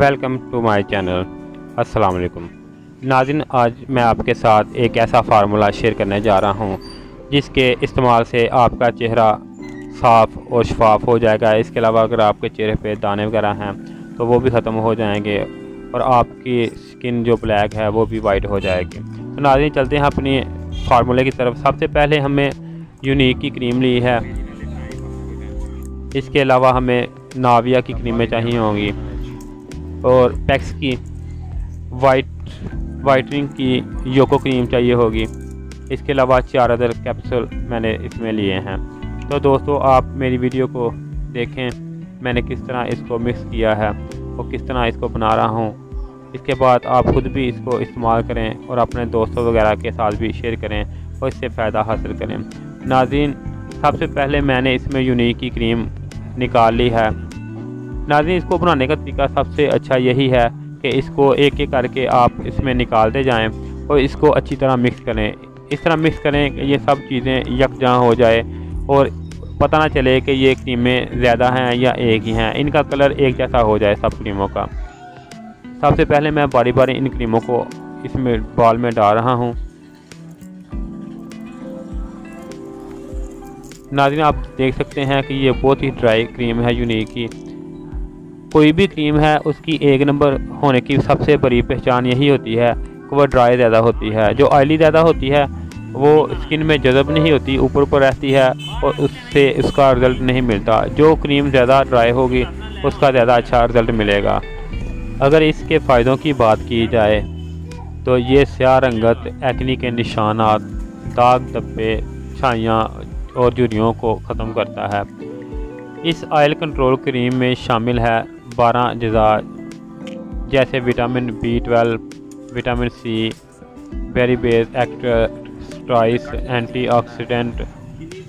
Welcome to my channel. अस्सलाम वालेकुम नाज़रीन, आज मैं आपके साथ एक ऐसा फार्मूला शेयर करने जा रहा हूं जिसके इस्तेमाल से आपका चेहरा साफ़ और शफाफ हो जाएगा। इसके अलावा अगर आपके चेहरे पे दाने वगैरह हैं तो वो भी ख़त्म हो जाएंगे और आपकी स्किन जो ब्लैक है वो भी वाइट हो जाएगी। तो नाज़रीन, चलते हैं अपनी फार्मूले की तरफ। सबसे पहले हमें यूनिक की क्रीम ली है। इसके अलावा हमें नाविया की क्रीमें चाहिए होंगी और पैक्स की वाइटनिंग की योको क्रीम चाहिए होगी। इसके अलावा 4 अदर कैप्सूल मैंने इसमें लिए हैं। तो दोस्तों, आप मेरी वीडियो को देखें, मैंने किस तरह इसको मिक्स किया है और किस तरह इसको बना रहा हूँ। इसके बाद आप खुद भी इसको इस्तेमाल करें और अपने दोस्तों वगैरह के साथ भी शेयर करें और इससे फ़ायदा हासिल करें। नाज़रीन, सबसे पहले मैंने इसमें यूनिक की क्रीम निकाल ली है। नाज़रीन, इसको बनाने का तरीका सबसे अच्छा यही है कि इसको एक एक करके आप इसमें निकालते जाएं और इसको अच्छी तरह मिक्स करें। इस तरह मिक्स करें कि ये सब चीज़ें यकजां हो जाए और पता ना चले कि ये क्रीमें ज़्यादा हैं या एक ही हैं, इनका कलर एक जैसा हो जाए सब क्रीमों का। सबसे पहले मैं बारी बारी इन क्रीमों को इसमें बॉल में डाल रहा हूँ। नाज़रीन, आप देख सकते हैं कि ये बहुत ही ड्राई क्रीम है यूनिक की। कोई भी क्रीम है उसकी एक नंबर होने की सबसे बड़ी पहचान यही होती है कि वह ड्राई ज़्यादा होती है। जो ऑयली ज़्यादा होती है वो स्किन में जज़ब नहीं होती, ऊपर ऊपर रहती है और उससे उसका रिज़ल्ट नहीं मिलता। जो क्रीम ज़्यादा ड्राई होगी उसका ज़्यादा अच्छा रिज़ल्ट मिलेगा। अगर इसके फ़ायदों की बात की जाए तो ये स्याह रंगत, एक्ने के निशानात, दाग धब्बे, छाइयाँ और झुर्रियों को ख़त्म करता है। इस ऑयल कंट्रोल क्रीम में शामिल है 12 अज़ा जैसे विटामिन B12, विटामिन C, बेरीबेस एक्स्ट्राइस, एंटीऑक्सीडेंट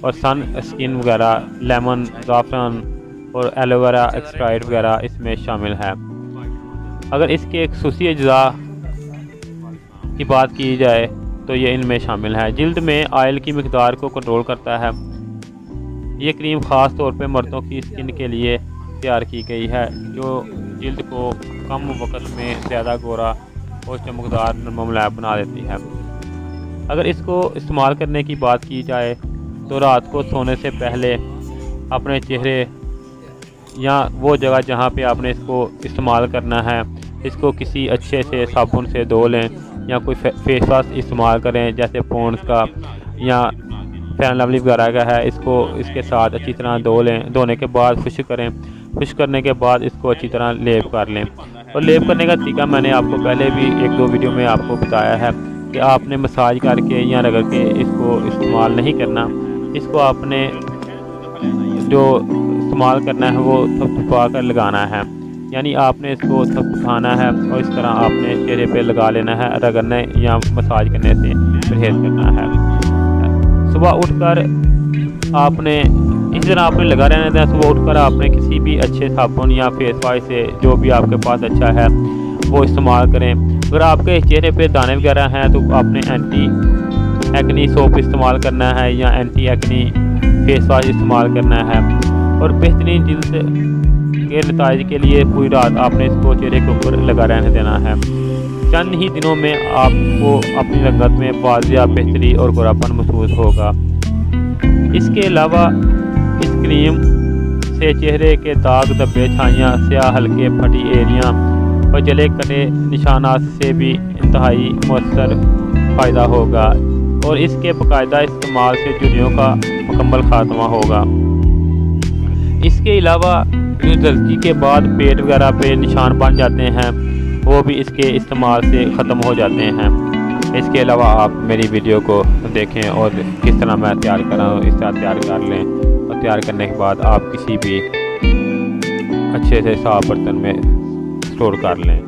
और सन स्किन वगैरह, लेमन, ज़ाफ़रान और एलोवेरा एक्सट्रैक्ट वगैरह इसमें शामिल है। अगर इसके खसूसी अज़ा की बात की जाए तो ये इनमें शामिल है। जिल्द में ऑयल की मिकदार को कंट्रोल करता है। ये क्रीम ख़ास तौर पे मर्दों की स्किन के लिए तैयार की गई है जो जिल्द को कम वक्त में ज़्यादा गोरा और चमकदार नरम मुलायम बना देती है। अगर इसको इस्तेमाल करने की बात की जाए तो रात को सोने से पहले अपने चेहरे या वो जगह जहाँ पे आपने इसको इस्तेमाल करना है, इसको किसी अच्छे से साबुन से धो लें या कोई फेस वाश इस्तेमाल करें जैसे पॉन्ड्स का या फेयर लवली वगैरह का है। इसको इसके साथ अच्छी तरह धो लें। धोने के बाद खुश्क करें। खुश्क करने के बाद इसको अच्छी तरह लेप कर लें। और लेप करने का तरीका मैंने आपको पहले भी 1-2 वीडियो में आपको बताया है कि आपने मसाज करके या रगड़ के इसको इस्तेमाल नहीं करना। इसको आपने जो इस्तेमाल करना है वो थपथपा कर लगाना है, यानी आपने इसको थपथपाना है और इस तरह आपने चेहरे पे लगा लेना है। रगड़ने या मसाज करने से परहेज़ करना है। सुबह उठकर आपने इस तरह आपने लगा रहना था। सुबह उठकर आपने किसी भी अच्छे साबुन या फेस वॉश से जो भी आपके पास अच्छा है वो इस्तेमाल करें। अगर आपके चेहरे पे दाने वगैरह हैं तो आपने एंटी एक्नी सोप इस्तेमाल करना है या एंटी एक्नी फेस वॉश इस्तेमाल करना है। और बेहतरीन जिल्द के नताइज के लिए पूरी रात आपने इसको चेहरे के ऊपर लगा रहने देना है। चंद ही दिनों में आपको अपनी रंगत में वाज़िया बेहतरी और गोरापन महसूस होगा। इसके अलावा इस क्रीम से चेहरे के दाग धब्बे, छाइयाँ, स्याह हल्के फटी एरियाँ और जले कटे निशानात से भी इंतहाई मौसर फ़ायदा होगा और इसके बाकायदा इस्तेमाल से झुर्रियों का मुकम्मल खात्मा होगा। इसके अलावा जो जल्दी के बाद पेट वगैरह पे निशान बन जाते हैं वो भी इसके इस्तेमाल से ख़त्म हो जाते हैं। इसके अलावा आप मेरी वीडियो को देखें और किस तरह मैं तैयार कर रहा हूँ इस तरह तैयार कर लें। और तैयार करने के बाद आप किसी भी अच्छे से साफ बर्तन में स्टोर कर लें।